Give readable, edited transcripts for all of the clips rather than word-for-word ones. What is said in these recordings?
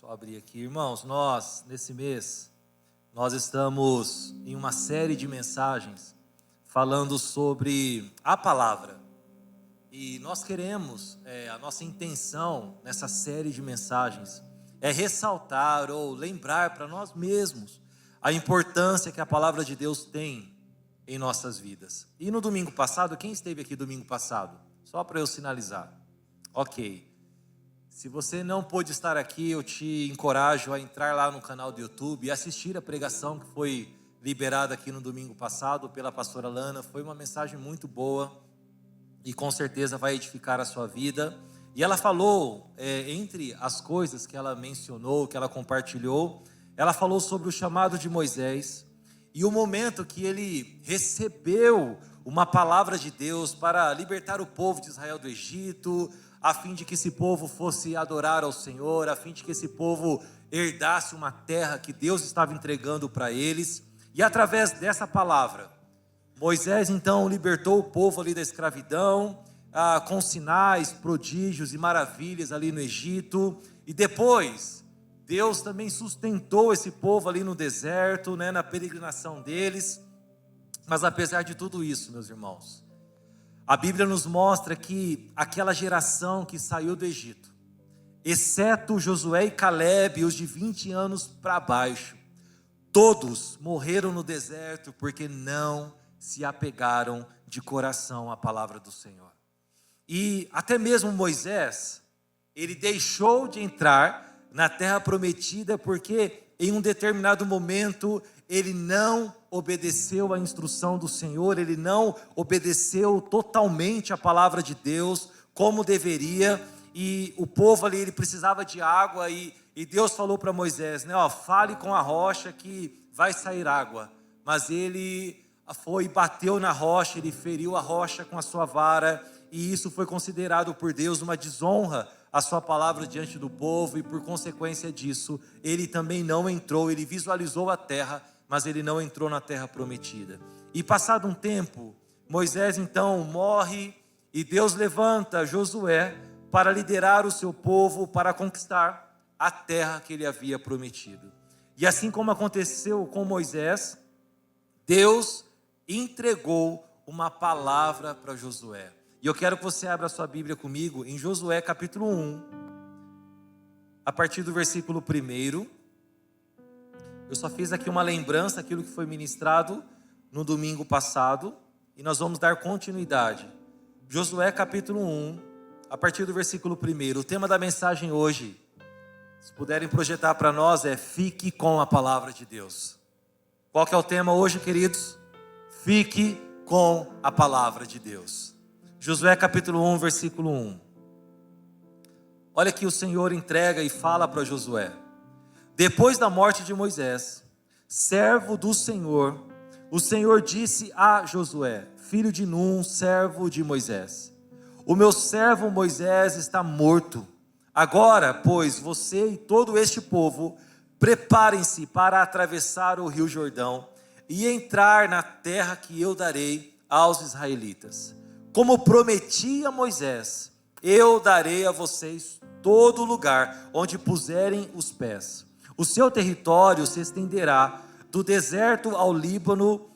Deixa eu abrir aqui. Irmãos, nesse mês, nós estamos em uma série de mensagens falando sobre a palavra. E nós queremos, a nossa intenção nessa série de mensagens é ressaltar ou lembrar para nós mesmos a importância que a palavra de Deus tem em nossas vidas. E no domingo passado, quem esteve aqui domingo passado? Só para eu sinalizar. Ok. Se você não pôde estar aqui, eu te encorajo a entrar lá no canal do YouTube e assistir a pregação que foi liberada aqui no domingo passado pela pastora Lana. Foi uma mensagem muito boa e com certeza vai edificar a sua vida. E ela falou, entre as coisas que ela mencionou, que ela compartilhou, ela falou sobre o chamado de Moisés e o momento que ele recebeu uma palavra de Deus para libertar o povo de Israel do Egito, a fim de que esse povo fosse adorar ao Senhor, a fim de que esse povo herdasse uma terra que Deus estava entregando para eles. E através dessa palavra, Moisés então libertou o povo ali da escravidão, com sinais, prodígios e maravilhas ali no Egito. E depois, Deus também sustentou esse povo ali no deserto, na peregrinação deles. Mas apesar de tudo isso, meus irmãos, a Bíblia nos mostra que aquela geração que saiu do Egito, exceto Josué e Caleb, os de 20 anos para baixo, todos morreram no deserto porque não se apegaram de coração à palavra do Senhor. E até mesmo Moisés, ele deixou de entrar na terra prometida porque em um determinado momento ele não obedeceu à instrução do Senhor, ele não obedeceu totalmente à palavra de Deus como deveria, e o povo ali ele precisava de água, e Deus falou para Moisés, fale com a rocha que vai sair água. Mas ele foi e bateu na rocha, ele feriu a rocha com a sua vara, e isso foi considerado por Deus uma desonra à sua palavra diante do povo, e por consequência disso, ele também não entrou. Ele visualizou a terra, mas ele não entrou na terra prometida. E passado um tempo, Moisés então morre, e Deus levanta Josué para liderar o seu povo, para conquistar a terra que ele havia prometido. E assim como aconteceu com Moisés, Deus entregou uma palavra para Josué. E eu quero que você abra a sua Bíblia comigo em Josué capítulo 1, a partir do versículo 1. Eu só fiz aqui uma lembrança daquilo que foi ministrado no domingo passado, e nós vamos dar continuidade. Josué capítulo 1, a partir do versículo 1. O tema da mensagem hoje, se puderem projetar para nós, é fique com a palavra de Deus. Qual que é o tema hoje, queridos? Fique com a palavra de Deus. Josué capítulo 1, versículo 1. Olha que o Senhor entrega e fala para Josué. Depois da morte de Moisés, servo do Senhor, o Senhor disse a Josué, filho de Num, servo de Moisés: o meu servo Moisés está morto. Agora, pois, você e todo este povo, preparem-se para atravessar o rio Jordão e entrar na terra que eu darei aos israelitas. Como prometi a Moisés, eu darei a vocês todo lugar onde puserem os pés. O seu território se estenderá do deserto ao Líbano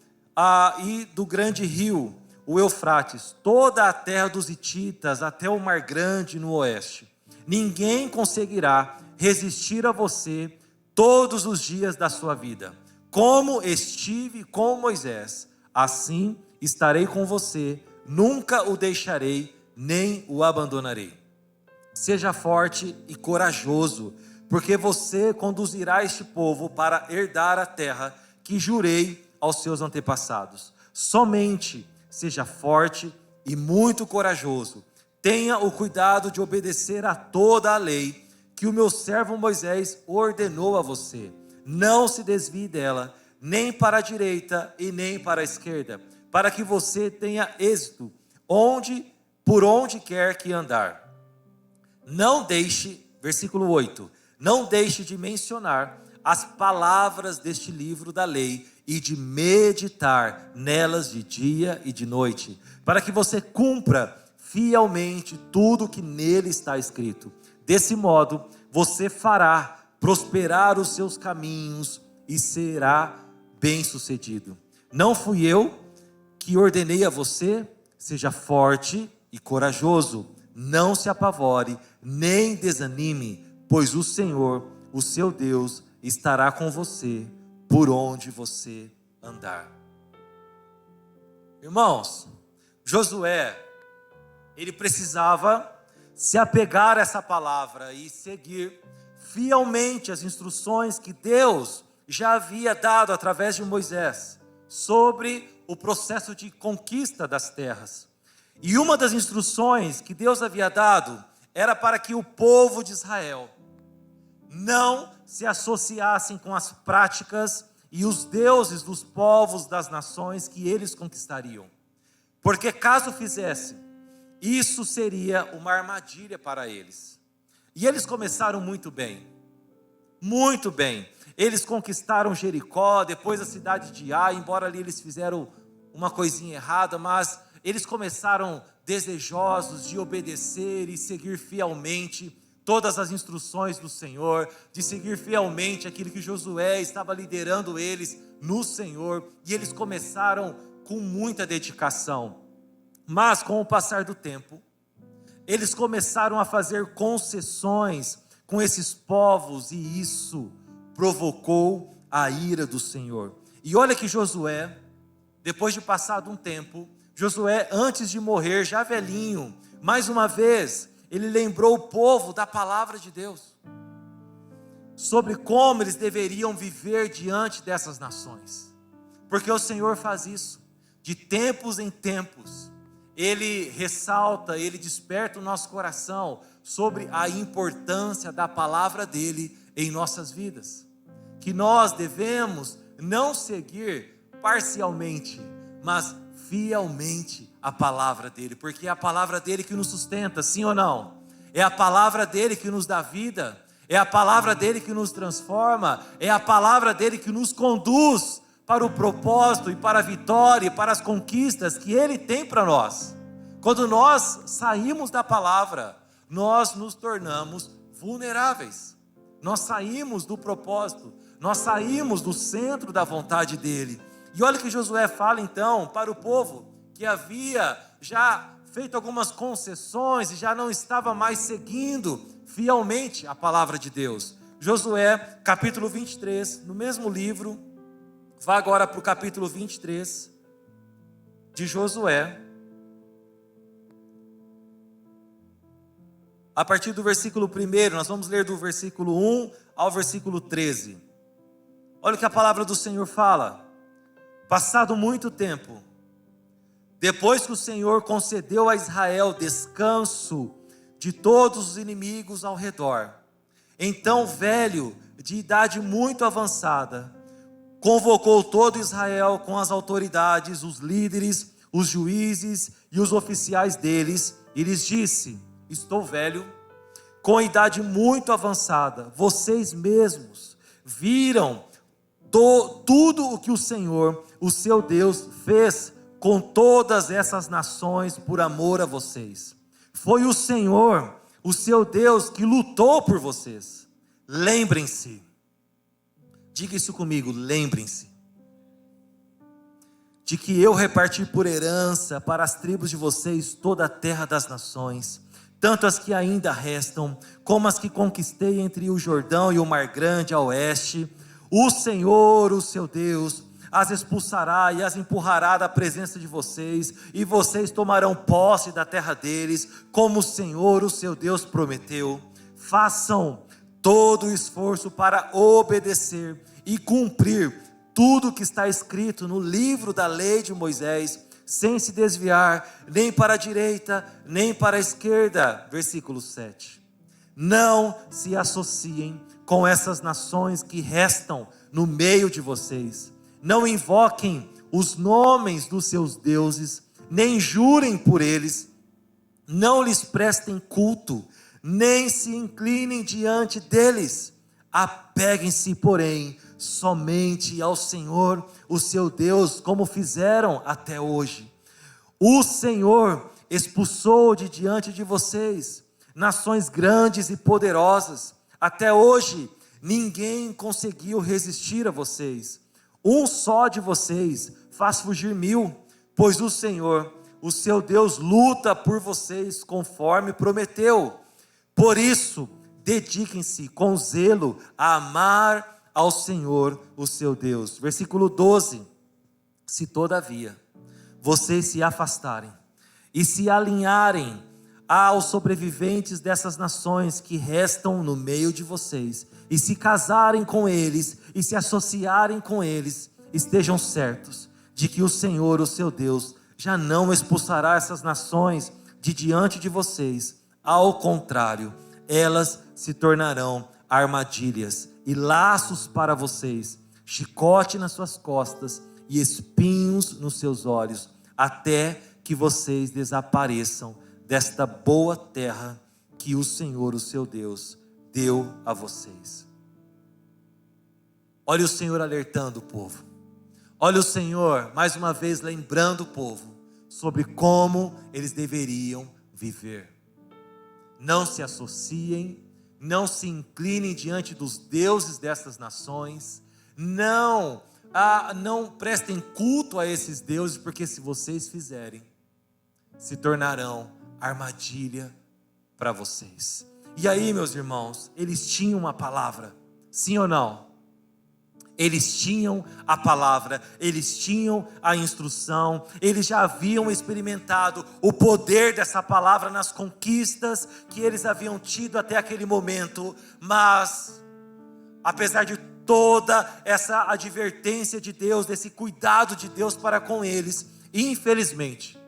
e do grande rio, o Eufrates, toda a terra dos hititas até o Mar Grande no oeste. Ninguém conseguirá resistir a você todos os dias da sua vida. Como estive com Moisés, assim estarei com você. Nunca o deixarei, nem o abandonarei. Seja forte e corajoso, porque você conduzirá este povo para herdar a terra que jurei aos seus antepassados. Somente seja forte e muito corajoso. Tenha o cuidado de obedecer a toda a lei que o meu servo Moisés ordenou a você. Não se desvie dela, nem para a direita e nem para a esquerda, para que você tenha êxito por onde quer que andar. Não deixe, versículo 8, não deixe de mencionar as palavras deste livro da lei e de meditar nelas de dia e de noite, para que você cumpra fielmente tudo que nele está escrito. Desse modo, você fará prosperar os seus caminhos e será bem-sucedido. Não fui eu que ordenei a você? Seja forte e corajoso, não se apavore, nem desanime, pois o Senhor, o seu Deus, estará com você por onde você andar. Irmãos, Josué, ele precisava se apegar a essa palavra e seguir fielmente as instruções que Deus já havia dado através de Moisés sobre o processo de conquista das terras. E uma das instruções que Deus havia dado era para que o povo de Israel não se associassem com as práticas e os deuses dos povos das nações que eles conquistariam. Porque caso fizesse, isso seria uma armadilha para eles. E eles começaram muito bem. Muito bem. Eles conquistaram Jericó, depois a cidade de Ai, embora ali eles fizeram uma coisinha errada, mas eles começaram desejosos de obedecer e seguir fielmente todas as instruções do Senhor, de seguir fielmente aquilo que Josué estava liderando eles no Senhor, e eles começaram com muita dedicação. Mas com o passar do tempo, eles começaram a fazer concessões com esses povos, e isso provocou a ira do Senhor. E olha que Josué, depois de passado um tempo, Josué, antes de morrer, já velhinho, mais uma vez, ele lembrou o povo da palavra de Deus, sobre como eles deveriam viver diante dessas nações, porque o Senhor faz isso, de tempos em tempos. Ele ressalta, ele desperta o nosso coração sobre a importância da palavra dele em nossas vidas, que nós devemos não seguir parcialmente, mas fielmente a palavra dele, porque é a palavra dele que nos sustenta, sim ou não? É a palavra dele que nos dá vida, é a palavra dele que nos transforma, é a palavra dele que nos conduz para o propósito e para a vitória e para as conquistas que ele tem para nós. Quando nós saímos da palavra, nós nos tornamos vulneráveis, nós saímos do propósito, nós saímos do centro da vontade dele. E olha que Josué fala então para o povo que havia já feito algumas concessões e já não estava mais seguindo fielmente a palavra de Deus. Josué, capítulo 23, no mesmo livro, vá agora para o capítulo 23 de Josué, a partir do versículo 1, nós vamos ler do versículo 1 ao versículo 13. Olha o que a palavra do Senhor fala. Passado muito tempo, depois que o Senhor concedeu a Israel descanso de todos os inimigos ao redor, então o velho, de idade muito avançada, convocou todo Israel com as autoridades, os líderes, os juízes e os oficiais deles, e lhes disse: estou velho, com idade muito avançada, vocês mesmos viram tudo o que o Senhor, o seu Deus, fez com todas essas nações por amor a vocês. Foi o Senhor, o seu Deus, que lutou por vocês. Lembrem-se, diga isso comigo, lembrem-se, de que eu reparti por herança para as tribos de vocês toda a terra das nações, tanto as que ainda restam, como as que conquistei entre o Jordão e o Mar Grande a oeste. O Senhor, o seu Deus, as expulsará e as empurrará da presença de vocês, e vocês tomarão posse da terra deles, como o Senhor, o seu Deus, prometeu. Façam todo o esforço para obedecer e cumprir tudo o que está escrito no livro da lei de Moisés, sem se desviar nem para a direita, nem para a esquerda. Versículo 7. Não se associem com essas nações que restam no meio de vocês. Não invoquem os nomes dos seus deuses, nem jurem por eles. Não lhes prestem culto, nem se inclinem diante deles. Apeguem-se, porém, somente ao Senhor, o seu Deus, como fizeram até hoje. O Senhor expulsou de diante de vocês nações grandes e poderosas. Até hoje, ninguém conseguiu resistir a vocês. Um só de vocês faz fugir 1000, pois o Senhor, o seu Deus, luta por vocês conforme prometeu. Por isso, dediquem-se com zelo a amar ao Senhor, o seu Deus. Versículo 12. Se todavia vocês se afastarem e se alinharem aos sobreviventes dessas nações que restam no meio de vocês, e se casarem com eles, e se associarem com eles, estejam certos de que o Senhor, o seu Deus, já não expulsará essas nações de diante de vocês. Ao contrário, elas se tornarão armadilhas e laços para vocês, chicote nas suas costas e espinhos nos seus olhos, até que vocês desapareçam desta boa terra que o Senhor, o seu Deus, deu a vocês. Olha o Senhor alertando o povo. Olha o Senhor, mais uma vez, lembrando o povo sobre como eles deveriam viver. Não se associem, não se inclinem diante dos deuses dessas nações, não prestem culto a esses deuses, porque se vocês fizerem, se tornarão armadilha para vocês. E aí, meus irmãos, eles tinham uma palavra, sim ou não? Eles tinham a palavra, eles tinham a instrução, eles já haviam experimentado o poder dessa palavra nas conquistas que eles haviam tido até aquele momento, mas, apesar de toda essa advertência de Deus, desse cuidado de Deus para com eles, infelizmente,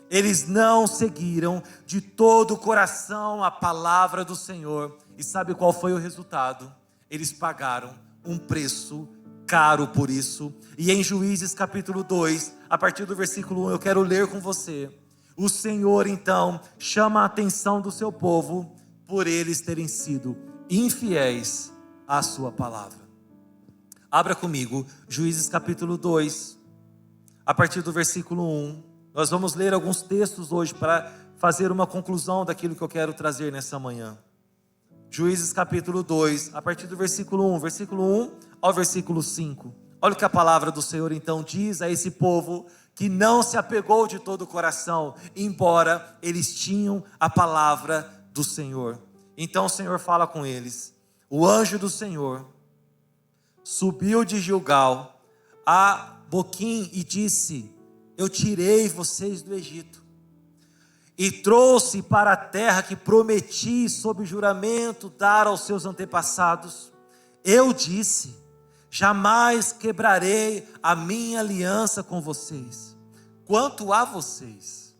eles não seguiram de todo o coração a palavra do Senhor. E sabe qual foi o resultado? Eles pagaram um preço caro por isso. E em Juízes capítulo 2, a partir do versículo 1, eu quero ler com você. O Senhor então chama a atenção do seu povo por eles terem sido infiéis à sua palavra. Abra comigo Juízes capítulo 2, a partir do versículo 1. Nós vamos ler alguns textos hoje para fazer uma conclusão daquilo que eu quero trazer nessa manhã. Juízes capítulo 2, a partir do versículo 1 ao versículo 5. Olha o que a palavra do Senhor então diz a esse povo que não se apegou de todo o coração, embora eles tinham a palavra do Senhor. Então o Senhor fala com eles. O anjo do Senhor subiu de Gilgal a Boquim e disse: eu tirei vocês do Egito e trouxe para a terra que prometi sob juramento dar aos seus antepassados. Eu disse: jamais quebrarei a minha aliança com vocês. Quanto a vocês,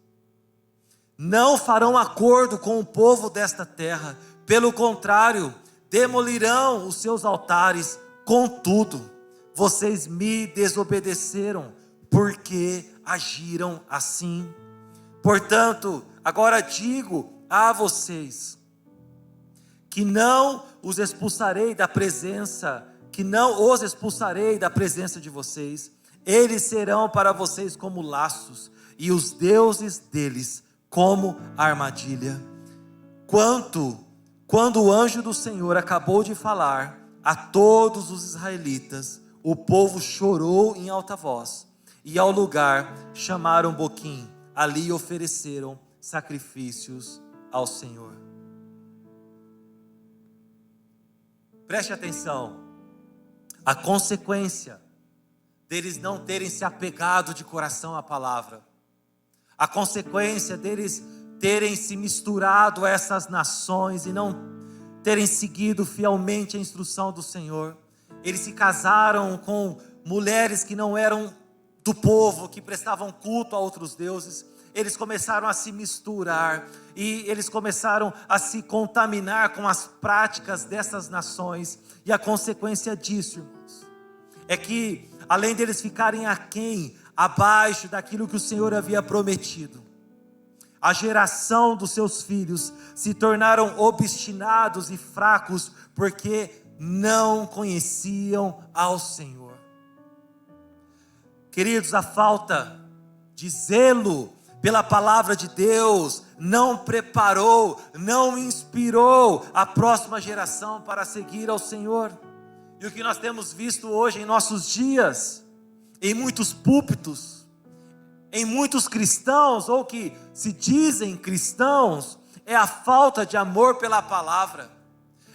não farão acordo com o povo desta terra, pelo contrário, demolirão os seus altares. Contudo, vocês me desobedeceram, porque agiram assim. Portanto, agora digo a vocês que não os expulsarei da presença, de vocês. Eles serão para vocês como laços, e os deuses deles como armadilha. Quando o anjo do Senhor acabou de falar a todos os israelitas, o povo chorou em alta voz. E ao lugar chamaram Boquim, ali ofereceram sacrifícios ao Senhor. Preste atenção, a consequência deles não terem se apegado de coração à palavra, a consequência deles terem se misturado a essas nações e não terem seguido fielmente a instrução do Senhor. Eles se casaram com mulheres que não eram do povo, que prestavam culto a outros deuses. Eles começaram a se misturar e eles começaram a se contaminar com as práticas dessas nações. E a consequência disso, irmãos, é que além deles ficarem abaixo daquilo que o Senhor havia prometido, a geração dos seus filhos se tornaram obstinados e fracos, porque não conheciam ao Senhor. Queridos, a falta de zelo pela palavra de Deus, não preparou, não inspirou a próxima geração para seguir ao Senhor. E o que nós temos visto hoje em nossos dias, em muitos púlpitos, em muitos cristãos, ou que se dizem cristãos, é a falta de amor pela palavra,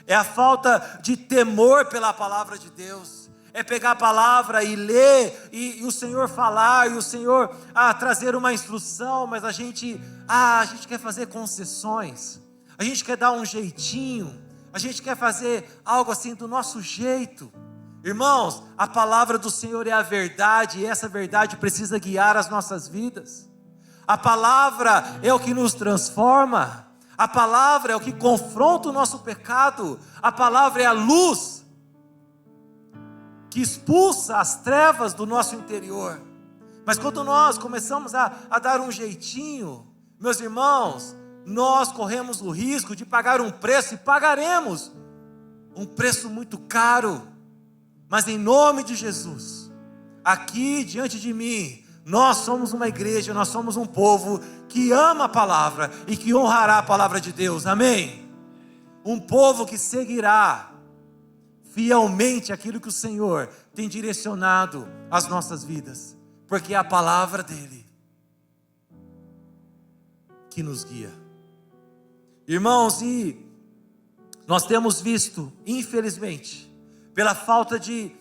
é a falta de temor pela palavra de Deus, é pegar a palavra e ler, e o Senhor falar, e o Senhor trazer uma instrução, mas a gente quer fazer concessões, a gente quer dar um jeitinho, a gente quer fazer algo assim do nosso jeito. Irmãos, a palavra do Senhor é a verdade, e essa verdade precisa guiar as nossas vidas. A palavra é o que nos transforma, a palavra é o que confronta o nosso pecado, a palavra é a luz que expulsa as trevas do nosso interior. Mas quando nós começamos a dar um jeitinho, meus irmãos, nós corremos o risco de pagar um preço, e pagaremos um preço muito caro. Mas em nome de Jesus, aqui diante de mim, nós somos uma igreja, nós somos um povo que ama a palavra e que honrará a palavra de Deus, amém? Um povo que seguirá fielmente aquilo que o Senhor tem direcionado às nossas vidas, porque é a palavra dEle que nos guia. Irmãos, e nós temos visto, infelizmente, pela falta de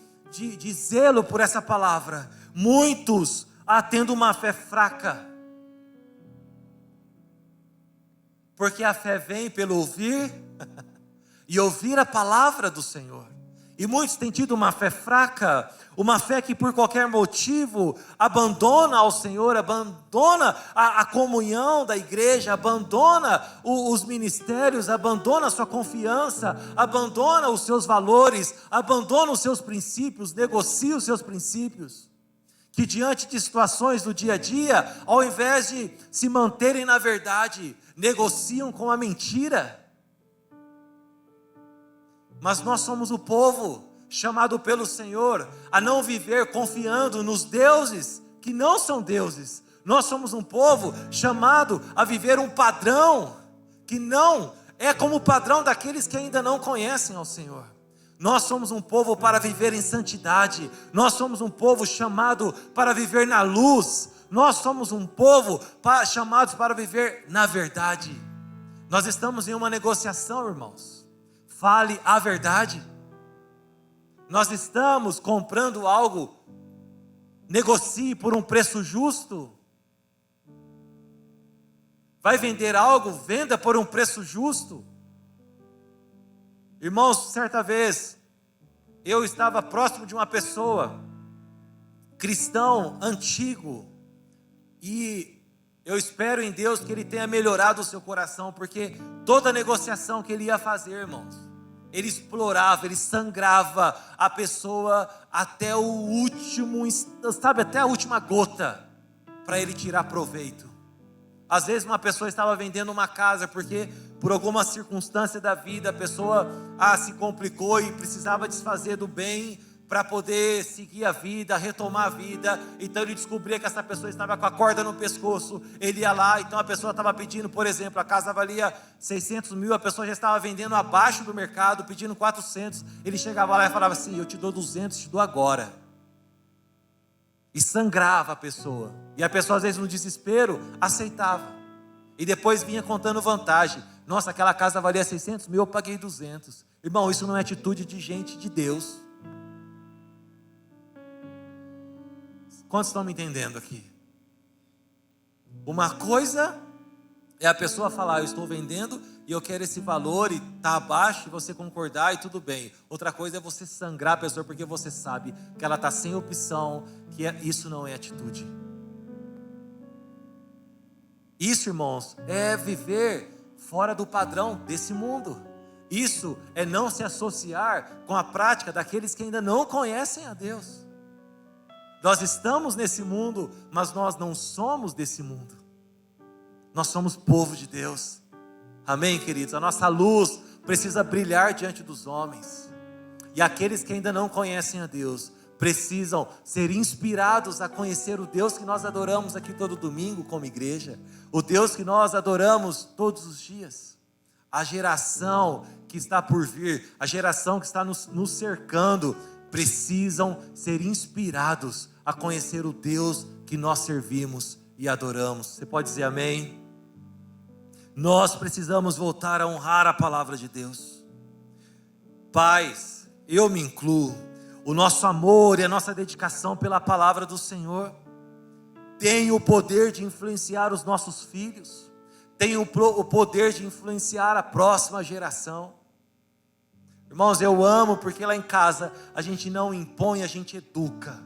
zelo por essa palavra, muitos tendo uma fé fraca, porque a fé vem pelo ouvir, e ouvir a palavra do Senhor. E muitos têm tido uma fé fraca, uma fé que por qualquer motivo abandona ao Senhor, abandona a comunhão da igreja, abandona os ministérios, abandona a sua confiança, abandona os seus valores, abandona os seus princípios, negocia os seus princípios, que diante de situações do dia a dia, ao invés de se manterem na verdade, negociam com a mentira. Mas nós somos o povo chamado pelo Senhor a não viver confiando nos deuses que não são deuses. Nós somos um povo chamado a viver um padrão que não é como o padrão daqueles que ainda não conhecem ao Senhor. Nós somos um povo para viver em santidade. Nós somos um povo chamado para viver na luz. Nós somos um povo chamados para viver na verdade. Nós estamos em uma negociação, irmãos. Fale a verdade. Nós estamos comprando algo, negocie por um preço justo. Vai vender algo, venda por um preço justo. Irmãos, certa vez, eu estava próximo de uma pessoa, cristão, antigo, e eu espero em Deus que ele tenha melhorado o seu coração, porque toda negociação que ele ia fazer, irmãos, ele explorava, ele sangrava a pessoa até o último, sabe, até a última gota, para ele tirar proveito. Às vezes uma pessoa estava vendendo uma casa, porque por alguma circunstância da vida, a pessoa se complicou e precisava desfazer do bem, para poder seguir a vida, retomar a vida. Então ele descobria que essa pessoa estava com a corda no pescoço, ele ia lá, então a pessoa estava pedindo, por exemplo, a casa valia 600 mil, a pessoa já estava vendendo abaixo do mercado, pedindo 400, ele chegava lá e falava assim: eu te dou 200, te dou agora. E sangrava a pessoa, e a pessoa às vezes no desespero aceitava, e depois vinha contando vantagem: nossa, aquela casa valia 600 mil, eu paguei 200. Irmão, isso não é atitude de gente de Deus. Quantos estão me entendendo aqui? Uma coisa é a pessoa falar: eu estou vendendo e eu quero esse valor, e está abaixo, e você concordar e tudo bem. Outra coisa é você sangrar a pessoa porque você sabe que ela está sem opção, que isso não é atitude. Isso, irmãos, é viver fora do padrão desse mundo. Isso é não se associar com a prática daqueles que ainda não conhecem a Deus. Nós estamos nesse mundo, mas nós não somos desse mundo. Nós somos povo de Deus. Amém, queridos? A nossa luz precisa brilhar diante dos homens. E aqueles que ainda não conhecem a Deus precisam ser inspirados a conhecer o Deus que nós adoramos aqui todo domingo como igreja, o Deus que nós adoramos todos os dias. A geração que está por vir, a geração que está nos cercando, precisam ser inspirados a conhecer o Deus que nós servimos e adoramos. Você pode dizer amém? Nós precisamos voltar a honrar a palavra de Deus. Pais, eu me incluo, o nosso amor e a nossa dedicação pela palavra do Senhor tem o poder de influenciar os nossos filhos, tem o poder de influenciar a próxima geração. Irmãos, eu amo porque lá em casa a gente não impõe, a gente educa.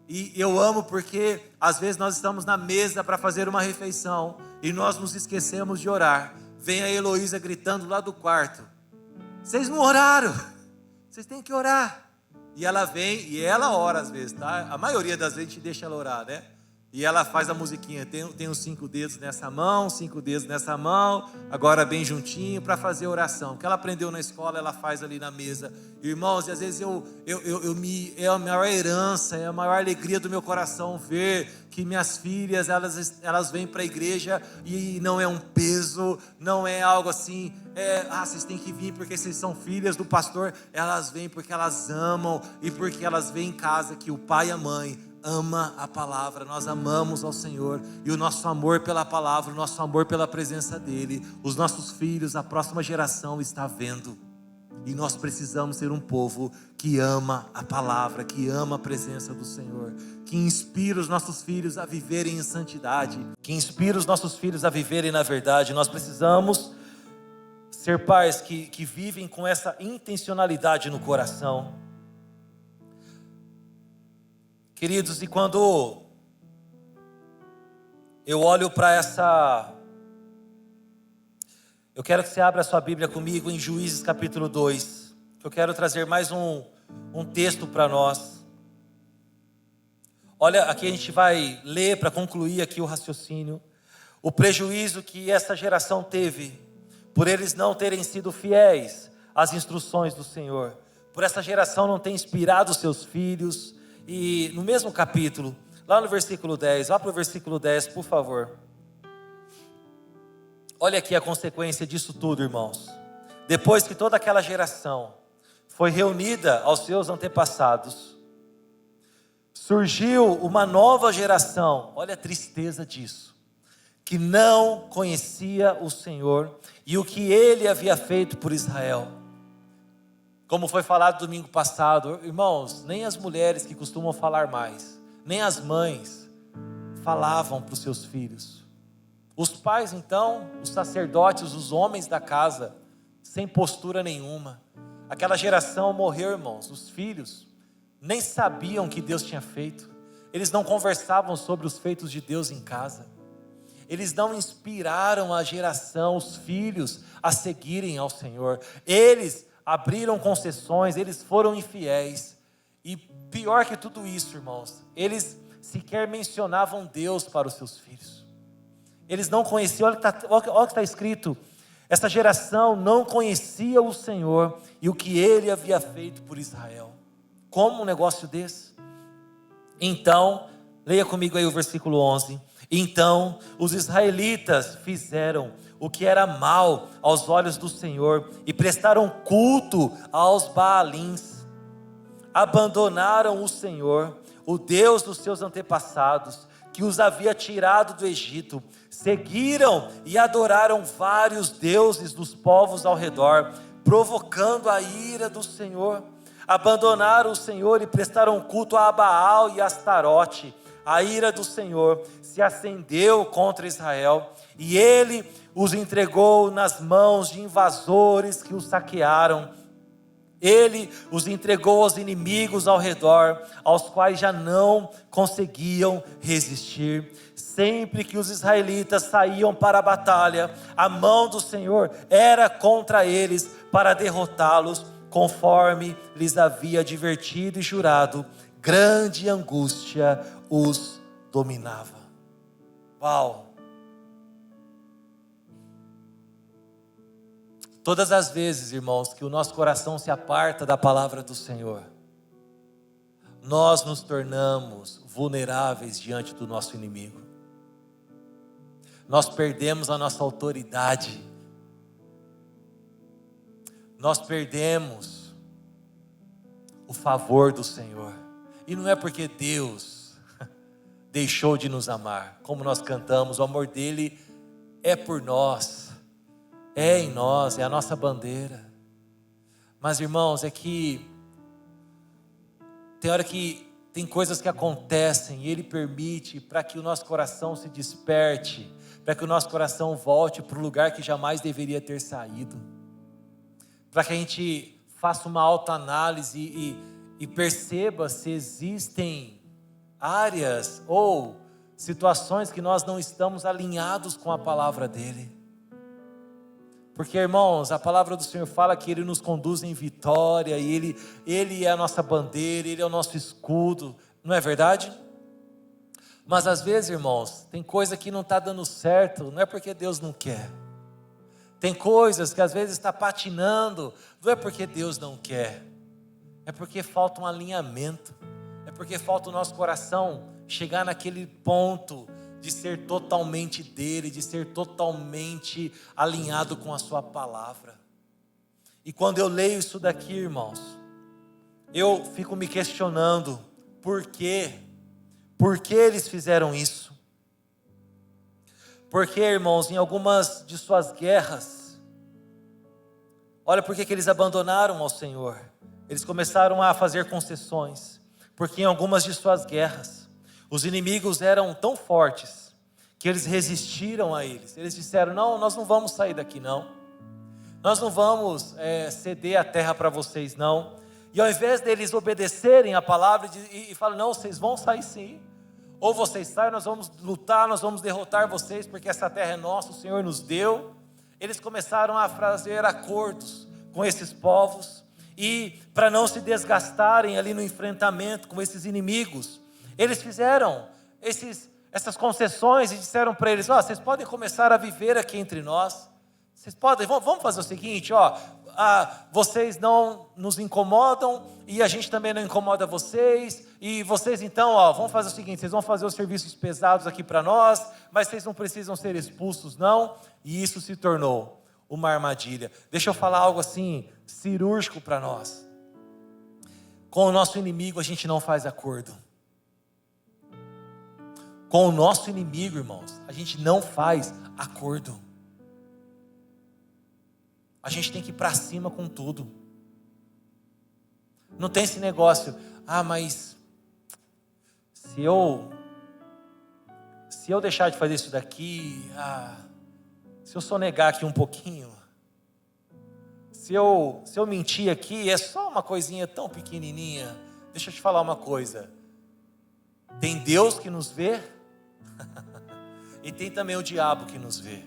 E eu amo porque às vezes nós estamos na mesa para fazer uma refeição e nós nos esquecemos de orar. Vem a Heloísa gritando lá do quarto: vocês não oraram, vocês têm que orar. E ela vem e ela ora às vezes, tá? A maioria das vezes a gente deixa ela orar, né? E ela faz a musiquinha, tem os 5 dedos nessa mão, 5 dedos nessa mão, agora bem juntinho para fazer oração. O que ela aprendeu na escola, ela faz ali na mesa. Irmãos, e às vezes é a maior herança, é a maior alegria do meu coração ver que minhas filhas, elas vêm para a igreja e não é um peso, não é algo assim, vocês têm que vir porque vocês são filhas do pastor. Elas vêm porque elas amam e porque elas veem em casa que o pai e a mãe ama a palavra. Nós amamos ao Senhor e o nosso amor pela palavra, o nosso amor pela presença dEle, os nossos filhos, a próxima geração está vendo. E nós precisamos ser um povo que ama a palavra, que ama a presença do Senhor, que inspira os nossos filhos a viverem em santidade, que inspira os nossos filhos a viverem na verdade. Nós precisamos ser pais que vivem com essa intencionalidade no coração. Queridos, e quando eu olho para eu quero que você abra a sua Bíblia comigo em Juízes capítulo 2, que eu quero trazer mais um texto para nós. Olha, aqui a gente vai ler para concluir aqui o raciocínio, o prejuízo que essa geração teve, por eles não terem sido fiéis às instruções do Senhor, por essa geração não ter inspirado os seus filhos. E no mesmo capítulo, lá no versículo 10, vá para o versículo 10, por favor. Olha aqui a consequência disso tudo, irmãos. Depois que toda aquela geração foi reunida aos seus antepassados, surgiu uma nova geração, olha a tristeza disso, que não conhecia o Senhor e o que Ele havia feito por Israel. Como foi falado domingo passado, irmãos, nem as mulheres que costumam falar mais, nem as mães falavam para os seus filhos. Os pais então, os sacerdotes, os homens da casa, sem postura nenhuma. Aquela geração morreu, irmãos. Os filhos nem sabiam o que Deus tinha feito. Eles não conversavam sobre os feitos de Deus em casa. Eles não inspiraram a geração, os filhos, a seguirem ao Senhor. Eles abriram concessões, eles foram infiéis. E pior que tudo isso, irmãos, eles sequer mencionavam Deus para os seus filhos. Eles não conheciam, olha o que está escrito: essa geração não conhecia o Senhor e o que Ele havia feito por Israel. Como um negócio desse? Então, leia comigo aí o versículo 11. Então os israelitas fizeram o que era mal aos olhos do Senhor e prestaram culto aos Baalins. Abandonaram o Senhor, o Deus dos seus antepassados, que os havia tirado do Egito. Seguiram e adoraram vários deuses dos povos ao redor, provocando a ira do Senhor. Abandonaram o Senhor e prestaram culto a Baal e a Astarote. A ira do Senhor se acendeu contra Israel e Ele os entregou nas mãos de invasores que os saquearam. Ele os entregou aos inimigos ao redor, aos quais já não conseguiam resistir. Sempre que os israelitas saíam para a batalha, a mão do Senhor era contra eles para derrotá-los, conforme lhes havia advertido e jurado. Grande angústia os dominava. Uau! Todas as vezes, irmãos, que o nosso coração se aparta da palavra do Senhor, nós nos tornamos vulneráveis diante do nosso inimigo. Nós perdemos a nossa autoridade. Nós perdemos o favor do Senhor. E não é porque Deus deixou de nos amar. Como nós cantamos, o amor dele é por nós. É em nós, é a nossa bandeira. Mas irmãos, é que tem hora que tem coisas que acontecem e ele permite para que o nosso coração se desperte, para que o nosso coração volte para o lugar que jamais deveria ter saído, para que a gente faça uma autoanálise e perceba se existem áreas ou situações que nós não estamos alinhados com a palavra dele. Porque, irmãos, a palavra do Senhor fala que ele nos conduz em vitória, e ele é a nossa bandeira, ele é o nosso escudo, não é verdade? Mas às vezes, irmãos, tem coisa que não está dando certo, não é porque Deus não quer. Tem coisas que às vezes está patinando, não é porque Deus não quer, é porque falta um alinhamento, é porque falta o nosso coração chegar naquele ponto de ser totalmente dele, de ser totalmente alinhado com a sua palavra. E quando eu leio isso daqui, irmãos, eu fico me questionando, por quê? Por que eles fizeram isso? Porque, irmãos, em algumas de suas guerras, olha por que eles abandonaram ao Senhor. Eles começaram a fazer concessões, porque em algumas de suas guerras, os inimigos eram tão fortes que eles resistiram a eles. Eles disseram, não, nós não vamos sair daqui não. Nós não vamos ceder a terra para vocês não. E ao invés deles obedecerem a palavra e falar, não, vocês vão sair sim. Ou vocês saem, nós vamos lutar, nós vamos derrotar vocês, porque essa terra é nossa, o Senhor nos deu. Eles começaram a fazer acordos com esses povos. E para não se desgastarem ali no enfrentamento com esses inimigos, eles fizeram essas concessões e disseram para eles, vocês podem começar a viver aqui entre nós. Vocês podem, vamos fazer o seguinte, vocês não nos incomodam e a gente também não incomoda vocês. E vocês então, vão fazer o seguinte, vocês vão fazer os serviços pesados aqui para nós, mas vocês não precisam ser expulsos não. E isso se tornou uma armadilha. Deixa eu falar algo assim, cirúrgico para nós. Com o nosso inimigo a gente não faz acordo. Com o nosso inimigo, irmãos, a gente não faz acordo. A gente tem que ir para cima com tudo. Não tem esse negócio, mas se eu deixar de fazer isso daqui, se eu sonegar aqui um pouquinho, se eu mentir aqui, é só uma coisinha tão pequenininha. Deixa eu te falar uma coisa. Tem Deus que nos vê e tem também o diabo que nos vê.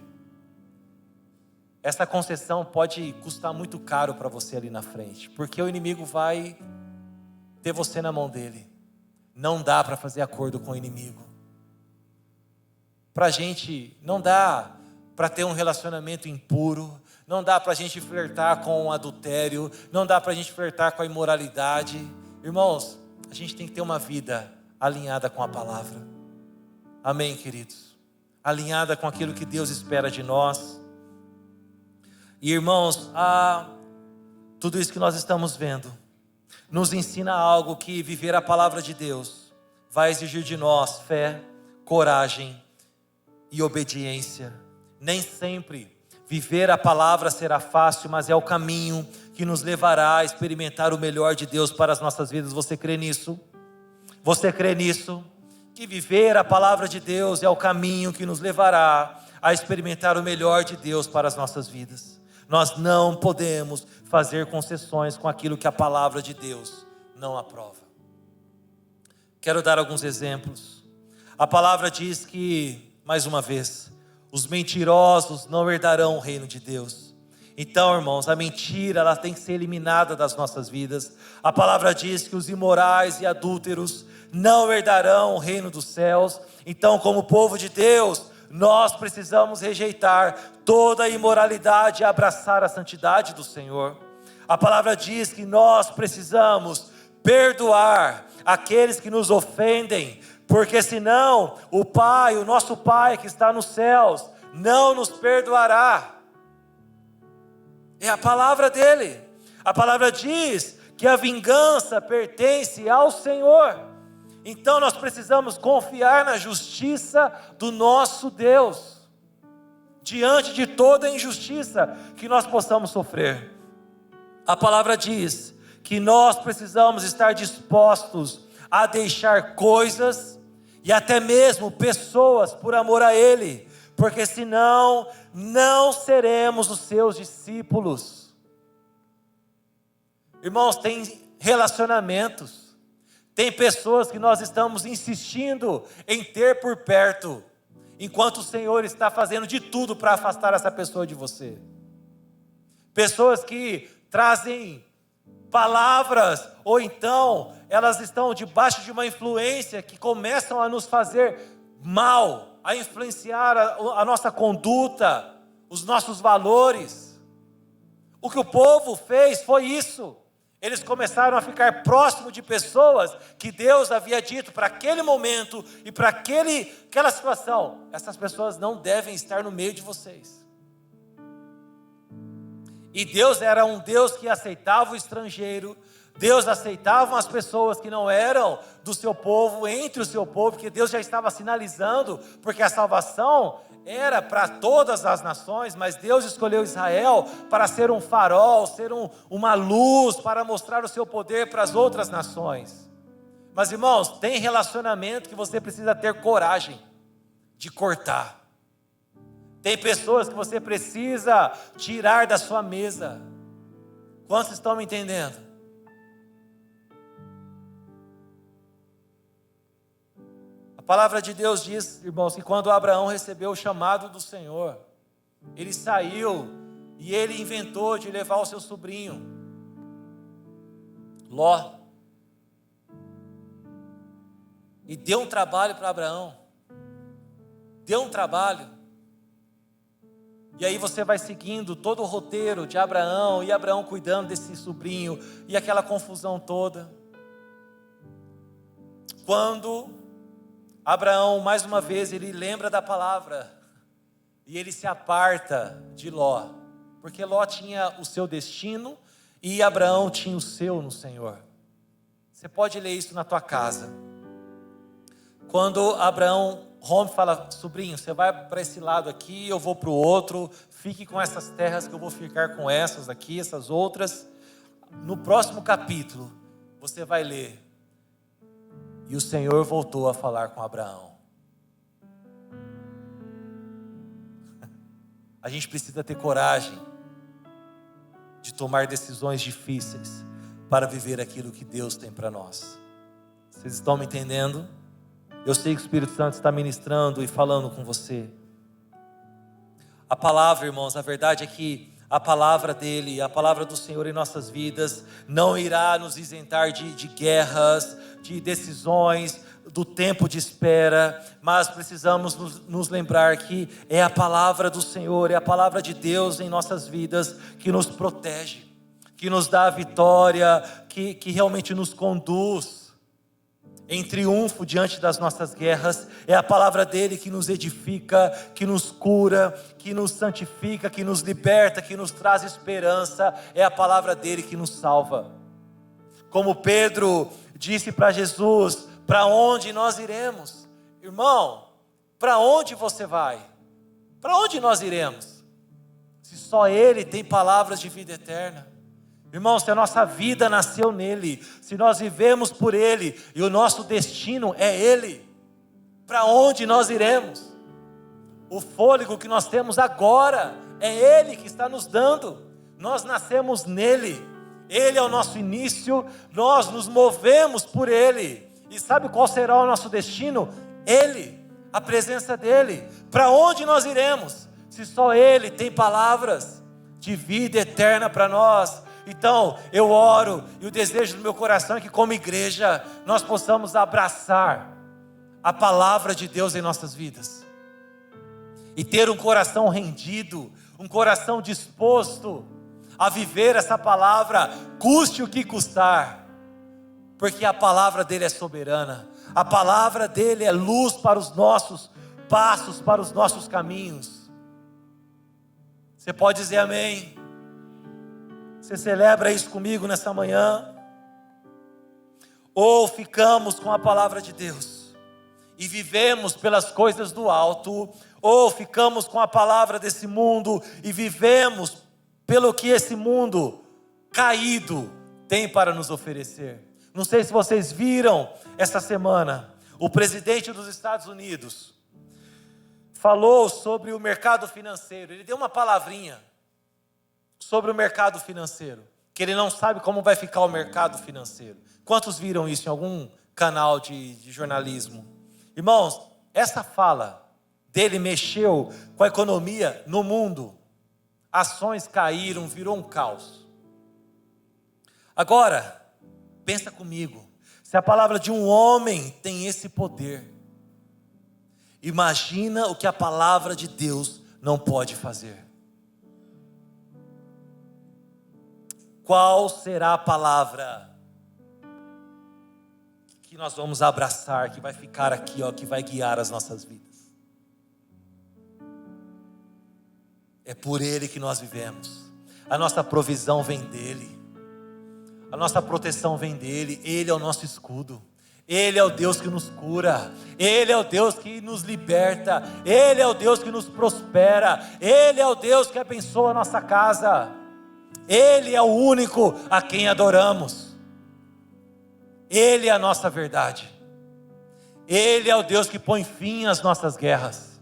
Essa concessão pode custar muito caro para você ali na frente, porque o inimigo vai ter você na mão dele. Não dá para fazer acordo com o inimigo. Para a gente, não dá para ter um relacionamento impuro, não dá para a gente flertar com o adultério, não dá para a gente flertar com a imoralidade. Irmãos, a gente tem que ter uma vida alinhada com a palavra. Amém, queridos? Alinhada com aquilo que Deus espera de nós. E irmãos, tudo isso que nós estamos vendo nos ensina algo, que viver a palavra de Deus vai exigir de nós fé, coragem e obediência. Nem sempre viver a palavra será fácil, mas é o caminho que nos levará a experimentar o melhor de Deus para as nossas vidas. Você crê nisso? Você crê nisso? Que viver a palavra de Deus é o caminho que nos levará a experimentar o melhor de Deus para as nossas vidas. Nós não podemos fazer concessões com aquilo que a palavra de Deus não aprova. Quero dar alguns exemplos. A palavra diz que, mais uma vez, os mentirosos não herdarão o reino de Deus. Então, irmãos, a mentira ela tem que ser eliminada das nossas vidas. A palavra diz que os imorais e adúlteros não herdarão o reino dos céus. Então, como povo de Deus, nós precisamos rejeitar toda a imoralidade e abraçar a santidade do Senhor. A palavra diz que nós precisamos perdoar aqueles que nos ofendem, porque senão o Pai, o nosso Pai que está nos céus, não nos perdoará. É a palavra dele. A palavra diz que a vingança pertence ao Senhor. Então nós precisamos confiar na justiça do nosso Deus, diante de toda a injustiça que nós possamos sofrer. A palavra diz que nós precisamos estar dispostos a deixar coisas e até mesmo pessoas por amor a Ele, porque senão não seremos os seus discípulos. Irmãos, tem relacionamentos, tem pessoas que nós estamos insistindo em ter por perto, enquanto o Senhor está fazendo de tudo para afastar essa pessoa de você. Pessoas que trazem palavras, ou então elas estão debaixo de uma influência que começam a nos fazer mal, a influenciar a nossa conduta, os nossos valores. O que o povo fez foi isso. Eles começaram a ficar próximo de pessoas que Deus havia dito para aquele momento e para aquela situação: essas pessoas não devem estar no meio de vocês. E Deus era um Deus que aceitava o estrangeiro. Deus aceitava as pessoas que não eram do seu povo, entre o seu povo, porque Deus já estava sinalizando, porque a salvação era para todas as nações, mas Deus escolheu Israel para ser um farol, ser uma luz, para mostrar o seu poder para as outras nações. Mas irmãos, tem relacionamento que você precisa ter coragem de cortar. Tem pessoas que você precisa tirar da sua mesa. Quantos estão me entendendo? A palavra de Deus diz, irmãos, que quando Abraão recebeu o chamado do Senhor, ele saiu e ele inventou de levar o seu sobrinho, Ló. E deu um trabalho para Abraão. Deu um trabalho. E aí você vai seguindo todo o roteiro de Abraão, e Abraão cuidando desse sobrinho, e aquela confusão toda. Quando Abraão, mais uma vez, ele lembra da palavra, e ele se aparta de Ló, porque Ló tinha o seu destino, e Abraão tinha o seu no Senhor. Você pode ler isso na tua casa. Quando Abraão rompe, fala: sobrinho, você vai para esse lado aqui, eu vou para o outro, fique com essas terras que eu vou ficar com essas aqui, essas outras. No próximo capítulo, você vai ler: e o Senhor voltou a falar com Abraão. A gente precisa ter coragem de tomar decisões difíceis para viver aquilo que Deus tem para nós. Vocês estão me entendendo? Eu sei que o Espírito Santo está ministrando e falando com você. A palavra, irmãos, a verdade é que a palavra dele, a palavra do Senhor em nossas vidas, não irá nos isentar de guerras, de decisões, do tempo de espera, mas precisamos nos lembrar que é a palavra do Senhor, é a palavra de Deus em nossas vidas que nos protege, que nos dá a vitória, que realmente nos conduz em triunfo diante das nossas guerras. É a palavra dele que nos edifica, que nos cura, que nos santifica, que nos liberta, que nos traz esperança. É a palavra dele que nos salva. Como Pedro disse para Jesus: para onde nós iremos? Irmão, para onde você vai? Para onde nós iremos? Se só ele tem palavras de vida eterna. Irmãos, se a nossa vida nasceu nele, se nós vivemos por ele, e o nosso destino é ele, para onde nós iremos? O fôlego que nós temos agora, é ele que está nos dando. Nós nascemos nele, ele é o nosso início, nós nos movemos por ele. E sabe qual será o nosso destino? Ele, a presença dele. Para onde nós iremos, se só ele tem palavras de vida eterna para nós? Então, eu oro, e o desejo do meu coração é que, como igreja, nós possamos abraçar a palavra de Deus em nossas vidas, e ter um coração rendido, um coração disposto a viver essa palavra, custe o que custar, porque a palavra dele é soberana, a palavra dele é luz para os nossos passos, para os nossos caminhos. Você pode dizer amém? Você celebra isso comigo nessa manhã? Ou ficamos com a palavra de Deus e vivemos pelas coisas do alto, ou ficamos com a palavra desse mundo e vivemos pelo que esse mundo caído tem para nos oferecer. Não sei se vocês viram essa semana, o presidente dos Estados Unidos falou sobre o mercado financeiro. Ele deu uma palavrinha sobre o mercado financeiro, que ele não sabe como vai ficar o mercado financeiro. Quantos viram isso em algum canal de jornalismo? Irmãos, essa fala dele mexeu com a economia no mundo. Ações caíram, virou um caos. Agora, pensa comigo, se a palavra de um homem tem esse poder, imagina o que a palavra de Deus não pode fazer. Qual será a palavra que nós vamos abraçar, que vai ficar aqui, ó, que vai guiar as nossas vidas? É por Ele que nós vivemos. A nossa provisão vem dEle. A nossa proteção vem dEle. Ele é o nosso escudo. Ele é o Deus que nos cura. Ele é o Deus que nos liberta. Ele é o Deus que nos prospera. Ele é o Deus que abençoa a nossa casa. Ele é o único a quem adoramos. Ele é a nossa verdade. Ele é o Deus que põe fim às nossas guerras.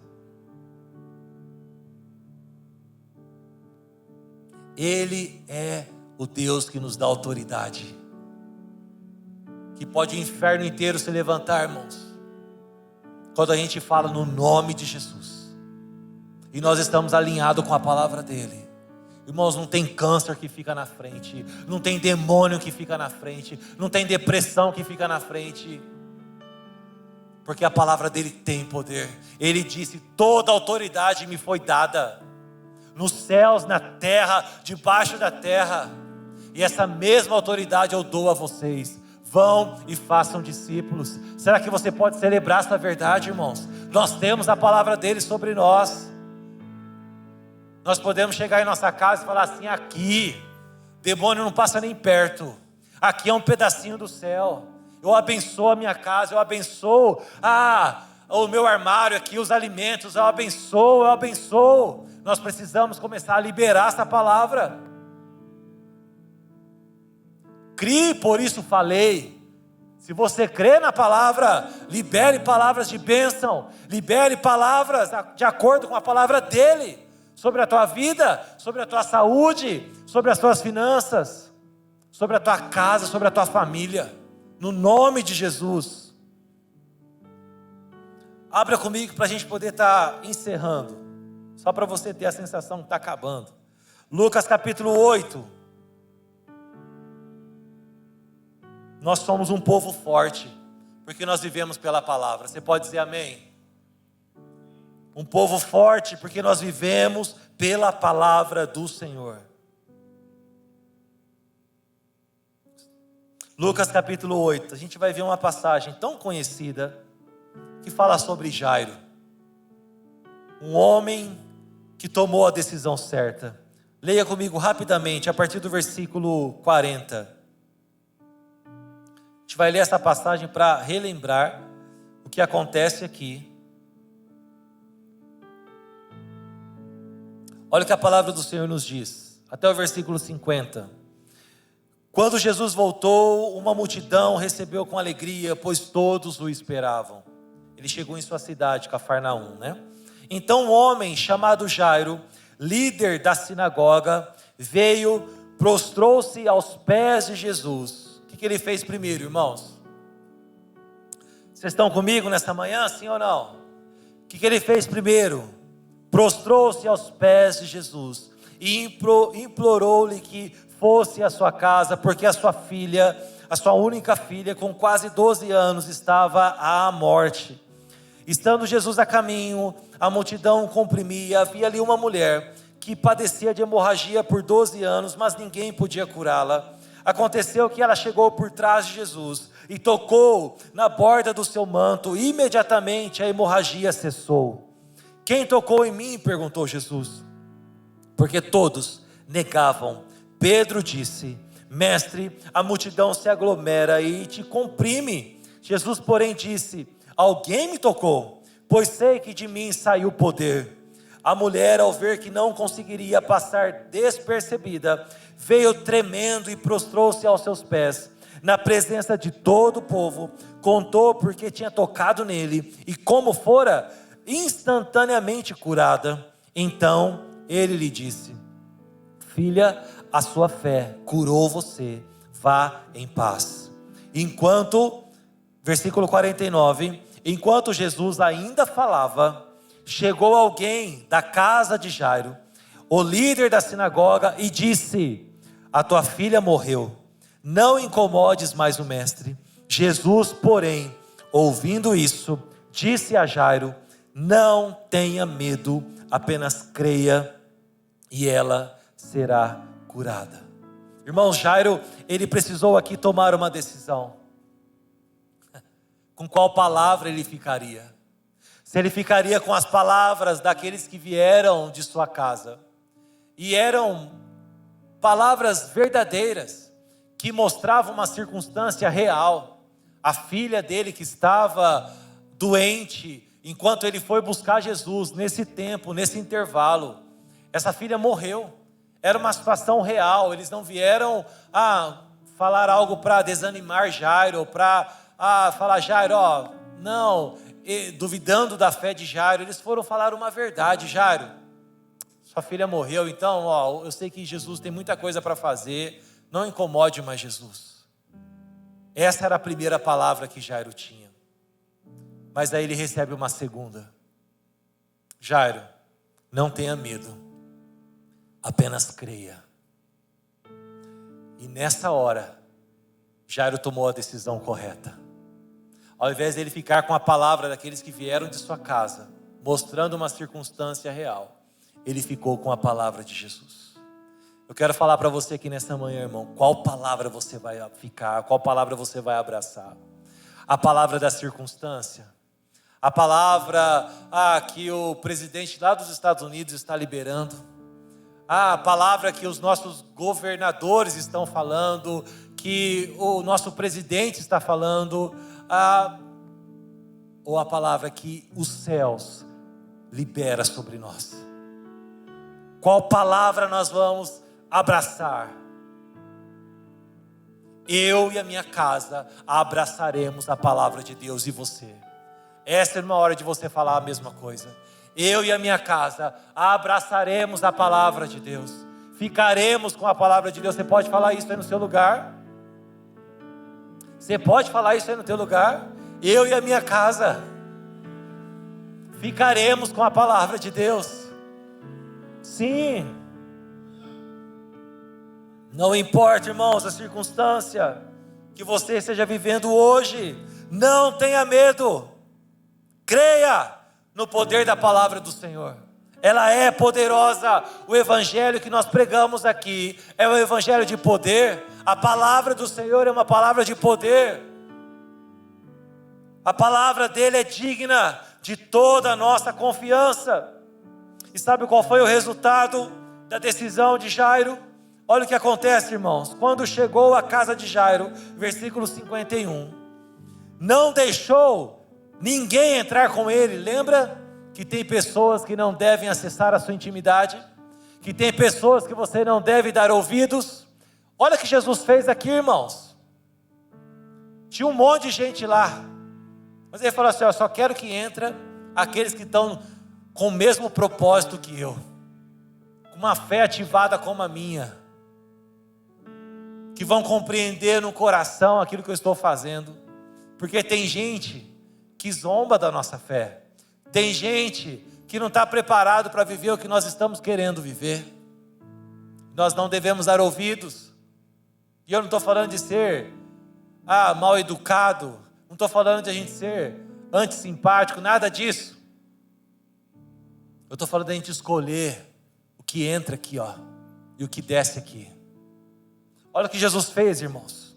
Ele é o Deus que nos dá autoridade, que pode o inferno inteiro se levantar, irmãos, quando a gente fala no nome de Jesus, e nós estamos alinhados com a palavra dele. Irmãos, não tem câncer que fica na frente, não tem demônio que fica na frente, não tem depressão que fica na frente, porque a palavra dele tem poder. Ele disse: toda autoridade me foi dada, nos céus, na terra, debaixo da terra, e essa mesma autoridade eu dou a vocês. Vão e façam discípulos. Será que você pode celebrar essa verdade, irmãos? Nós temos a palavra dele sobre nós. Nós podemos chegar em nossa casa e falar assim: aqui, demônio não passa nem perto, aqui é um pedacinho do céu, eu abençoo a minha casa, eu abençoo o meu armário aqui, os alimentos, eu abençoo. Nós precisamos começar a liberar essa palavra. Crie, por isso falei. Se você crê na palavra, libere palavras de bênção, libere palavras de acordo com a palavra dele, sobre a tua vida, sobre a tua saúde, sobre as tuas finanças, sobre a tua casa, sobre a tua família, no nome de Jesus. Abra comigo para a gente poder estar encerrando, só para você ter a sensação que está acabando. Lucas capítulo 8. Nós somos um povo forte, porque nós vivemos pela palavra. Você pode dizer amém? Um povo forte, porque nós vivemos pela palavra do Senhor. Lucas capítulo 8, a gente vai ver uma passagem tão conhecida, que fala sobre Jairo. Um homem que tomou a decisão certa. Leia comigo rapidamente, a partir do versículo 40. A gente vai ler essa passagem para relembrar o que acontece aqui. Olha o que a palavra do Senhor nos diz, até o versículo 50. Quando Jesus voltou, uma multidão recebeu com alegria, pois todos o esperavam. Ele chegou em sua cidade, Cafarnaum, né? Então um homem chamado Jairo, líder da sinagoga, veio, prostrou-se aos pés de Jesus. O que ele fez primeiro, irmãos? Vocês estão comigo nessa manhã, sim ou não? O que ele fez primeiro? Prostrou-se aos pés de Jesus e implorou-lhe que fosse à sua casa, porque a sua filha, a sua única filha, com quase 12 anos, estava à morte. Estando Jesus a caminho, a multidão o comprimia. Havia ali uma mulher que padecia de hemorragia por 12 anos, mas ninguém podia curá-la. Aconteceu que ela chegou por trás de Jesus e tocou na borda do seu manto. Imediatamente a hemorragia cessou. Quem tocou em mim? Perguntou Jesus. Porque todos negavam. Pedro disse: Mestre, a multidão se aglomera e te comprime. Jesus, porém, disse: Alguém me tocou, pois sei que de mim saiu poder. A mulher, ao ver que não conseguiria passar despercebida, veio tremendo e prostrou-se aos seus pés. Na presença de todo o povo, contou porque tinha tocado nele e como fora instantaneamente curada. Então ele lhe disse: Filha, a sua fé curou você, vá em paz. Versículo 49, enquanto Jesus ainda falava, chegou alguém da casa de Jairo, o líder da sinagoga, e disse: a tua filha morreu, não incomodes mais o mestre. Jesus, porém, ouvindo isso, disse a Jairo: não tenha medo, apenas creia e ela será curada. Irmão, Jairo, ele precisou aqui tomar uma decisão. Com qual palavra ele ficaria? Se ele ficaria com as palavras daqueles que vieram de sua casa, e eram palavras verdadeiras, que mostravam uma circunstância real. A filha dele que estava doente, enquanto ele foi buscar Jesus, nesse tempo, nesse intervalo, essa filha morreu. Era uma situação real. Eles não vieram falar algo para desanimar Jairo, para falar: Jairo, não, duvidando da fé de Jairo. Eles foram falar uma verdade: Jairo, sua filha morreu, então eu sei que Jesus tem muita coisa para fazer, não incomode mais Jesus. Essa era a primeira palavra que Jairo tinha. Mas aí ele recebe uma segunda: Jairo, não tenha medo, apenas creia. E nessa hora, Jairo tomou a decisão correta. Ao invés de ele ficar com a palavra daqueles que vieram de sua casa, mostrando uma circunstância real, ele ficou com a palavra de Jesus. Eu quero falar para você aqui nessa manhã, irmão, qual palavra você vai ficar, qual palavra você vai abraçar? A palavra da circunstância? A palavra que o presidente lá dos Estados Unidos está liberando? A palavra que os nossos governadores estão falando, que o nosso presidente está falando, ou a palavra que os céus libera sobre nós? Qual palavra nós vamos abraçar? Eu e a minha casa abraçaremos a palavra de Deus. E você? Essa é uma hora de você falar a mesma coisa. Eu e a minha casa abraçaremos a palavra de Deus. Ficaremos com a palavra de Deus. Você pode falar isso aí no seu lugar? Você pode falar isso aí no teu lugar? Eu e a minha casa ficaremos com a palavra de Deus. Sim. Não importa, irmãos, a circunstância que você esteja vivendo hoje, não tenha medo. Creia no poder da palavra do Senhor. Ela é poderosa. O evangelho que nós pregamos aqui é um evangelho de poder. A palavra do Senhor é uma palavra de poder. A palavra dele é digna de toda a nossa confiança. E sabe qual foi o resultado da decisão de Jairo? Olha o que acontece, irmãos. Quando chegou à casa de Jairo, versículo 51, não deixou ninguém entrar com ele. Lembra que tem pessoas que não devem acessar a sua intimidade? Que tem pessoas que você não deve dar ouvidos? Olha o que Jesus fez aqui, irmãos. Tinha um monte de gente lá, mas ele falou assim: eu só quero que entre aqueles que estão com o mesmo propósito que eu, com uma fé ativada como a minha, que vão compreender no coração aquilo que eu estou fazendo. Porque tem gente que zomba da nossa fé, tem gente que não está preparado para viver o que nós estamos querendo viver. Nós não devemos dar ouvidos. E eu não estou falando de ser mal educado, não estou falando de a gente ser antisimpático, nada disso. Eu estou falando da gente escolher o que entra aqui, e o que desce aqui. Olha o que Jesus fez, irmãos.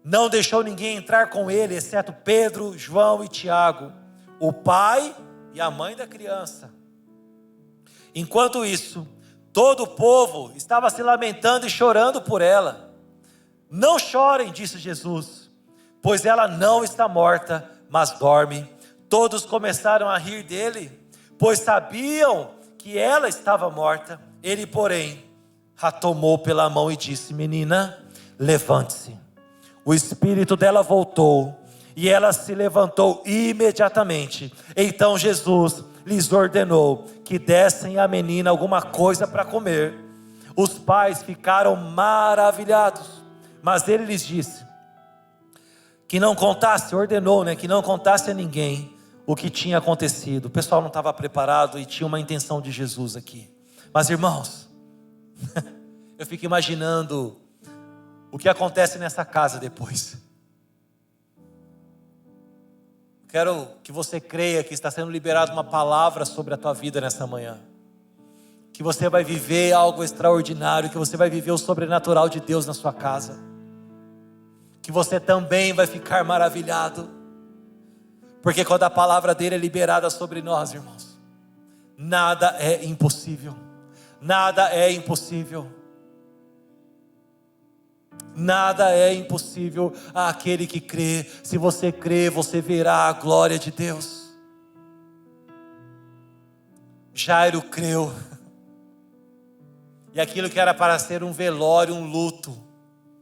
Não deixou ninguém entrar com ele, exceto Pedro, João e Tiago, o pai e a mãe da criança. Enquanto isso, todo o povo estava se lamentando e chorando por ela. Não chorem, disse Jesus, pois ela não está morta, mas dorme. Todos começaram a rir dele, pois sabiam que ela estava morta. Ele, porém, a tomou pela mão e disse: menina, levante-se. O espírito dela voltou e ela se levantou imediatamente. Então Jesus lhes ordenou que dessem à menina alguma coisa para comer. Os pais ficaram maravilhados, mas ele lhes disse que não contasse, ordenou, que não contasse a ninguém o que tinha acontecido. O pessoal não estava preparado e tinha uma intenção de Jesus aqui. Mas irmãos, eu fico imaginando o que acontece nessa casa depois. Quero que você creia que está sendo liberada uma palavra sobre a tua vida nessa manhã. Que você vai viver algo extraordinário, que você vai viver o sobrenatural de Deus na sua casa. Que você também vai ficar maravilhado. Porque quando a palavra dele é liberada sobre nós, irmãos, nada é impossível. Nada é impossível. Nada é impossível àquele que crê. Se você crê, você verá a glória de Deus. Jairo creu. E aquilo que era para ser um velório, um luto,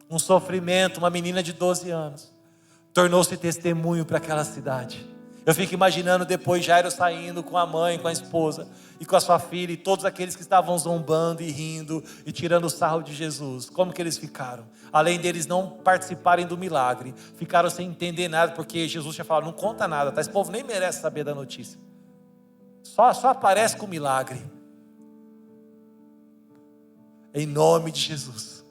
um sofrimento, uma menina de 12 anos, tornou-se testemunho para aquela cidade. Eu fico imaginando depois Jairo saindo com a mãe, com a esposa e com a sua filha, e todos aqueles que estavam zombando e rindo e tirando o sarro de Jesus. Como que eles ficaram? Além deles não participarem do milagre, ficaram sem entender nada, porque Jesus tinha falado: não conta nada, tá? Esse povo nem merece saber da notícia. Só aparece com o milagre. Em nome de Jesus,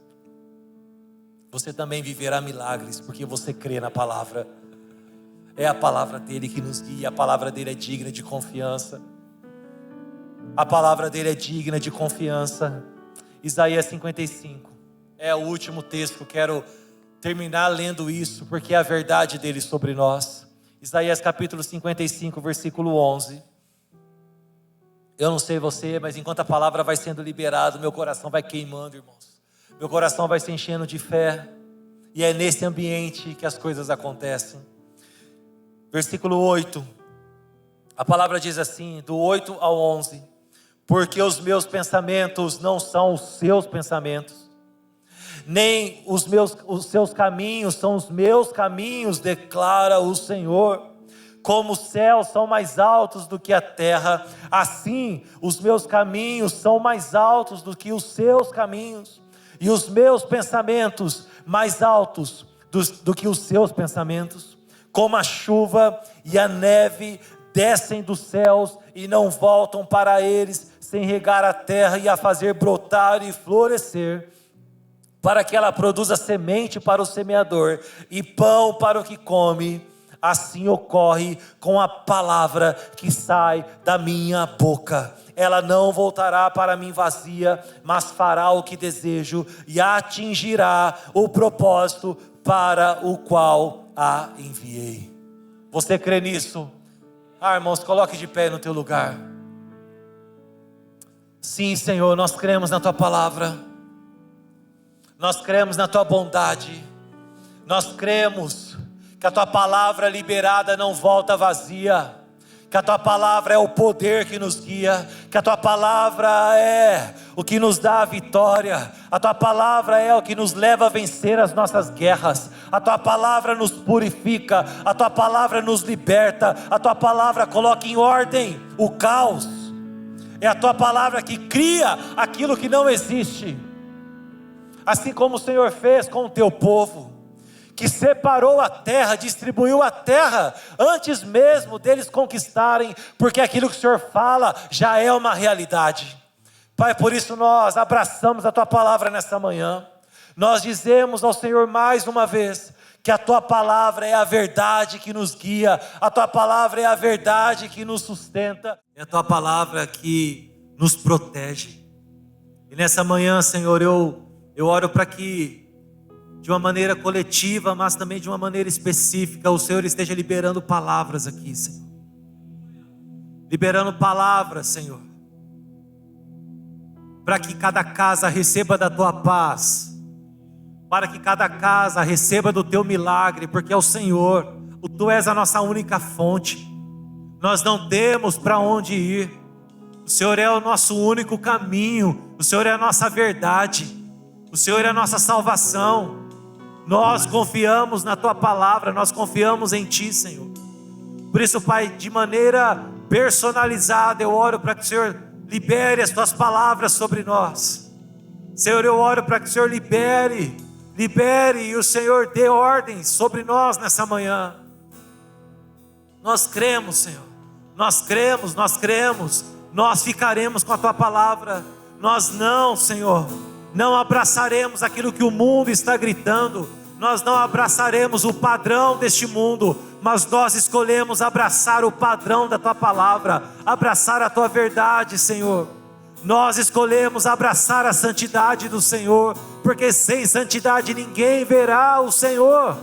você também viverá milagres, porque você crê na palavra. É a palavra dele que nos guia. A palavra dele é digna de confiança. A palavra dele é digna de confiança. Isaías 55 é o último texto que eu quero terminar lendo isso, porque é a verdade dele sobre nós. Isaías capítulo 55, versículo 11. Eu não sei você, mas enquanto a palavra vai sendo liberada, meu coração vai queimando, irmãos. Meu coração vai se enchendo de fé. E é nesse ambiente que as coisas acontecem. Versículo 8, a palavra diz assim, do 8 ao 11: porque os meus pensamentos não são os seus pensamentos, nem os seus caminhos são os meus caminhos, declara o Senhor. Como os céus são mais altos do que a terra, assim os meus caminhos são mais altos do que os seus caminhos, e os meus pensamentos mais altos do que os seus pensamentos. Como a chuva e a neve descem dos céus e não voltam para eles, sem regar a terra e a fazer brotar e florescer, para que ela produza semente para o semeador e pão para o que come, assim ocorre com a palavra que sai da minha boca. Ela não voltará para mim vazia, mas fará o que desejo e atingirá o propósito para o qual a enviei. Você crê nisso? Irmãos, coloque de pé no teu lugar. Sim, Senhor, nós cremos na tua palavra. Nós cremos na tua bondade. Nós cremos que a tua palavra liberada não volta vazia, que a tua palavra é o poder que nos guia, que a tua palavra é o que nos dá a vitória, a tua palavra é o que nos leva a vencer as nossas guerras, a tua palavra nos purifica, a tua palavra nos liberta, a tua palavra coloca em ordem o caos, é a tua palavra que cria aquilo que não existe, assim como o Senhor fez com o teu povo, que separou a terra, distribuiu a terra, antes mesmo deles conquistarem, porque aquilo que o Senhor fala, já é uma realidade. Pai, por isso nós abraçamos a Tua palavra nessa manhã, nós dizemos ao Senhor mais uma vez, que a Tua palavra é a verdade que nos guia, a Tua palavra é a verdade que nos sustenta, é a Tua palavra que nos protege. E nessa manhã, Senhor, eu Eu oro para que, de uma maneira coletiva, mas também de uma maneira específica, o Senhor esteja liberando palavras aqui, Senhor. Liberando palavras, Senhor. Para que cada casa receba da tua paz. Para que cada casa receba do teu milagre, porque é o Senhor. Tu és a nossa única fonte. Nós não temos para onde ir. O Senhor é o nosso único caminho. O Senhor é a nossa verdade. O Senhor é a nossa salvação. Nós confiamos na tua palavra. Nós confiamos em ti, Senhor. Por isso, Pai, de maneira personalizada, eu oro para que o Senhor libere as tuas palavras sobre nós. Senhor, eu oro para que o Senhor libere e o Senhor dê ordens sobre nós nessa manhã. Nós cremos, Senhor. Nós cremos. Nós ficaremos com a tua palavra. Nós não, Senhor, não abraçaremos aquilo que o mundo está gritando. Nós não abraçaremos o padrão deste mundo, mas nós escolhemos abraçar o padrão da tua palavra, abraçar a tua verdade, Senhor. Nós escolhemos abraçar a santidade do Senhor, porque sem santidade ninguém verá o Senhor.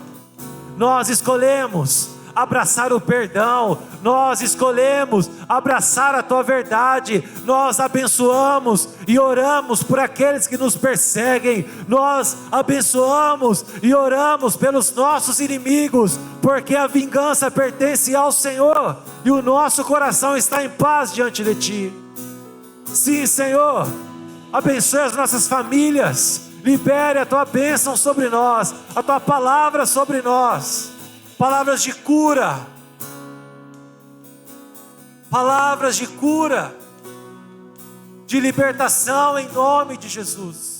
Nós escolhemos abraçar o perdão, nós escolhemos abraçar a tua verdade, nós abençoamos e oramos por aqueles que nos perseguem, nós abençoamos e oramos pelos nossos inimigos, porque a vingança pertence ao Senhor e o nosso coração está em paz diante de ti. Sim, Senhor, abençoe as nossas famílias, libere a tua bênção sobre nós, a tua palavra sobre nós. Palavras de cura, de libertação em nome de Jesus.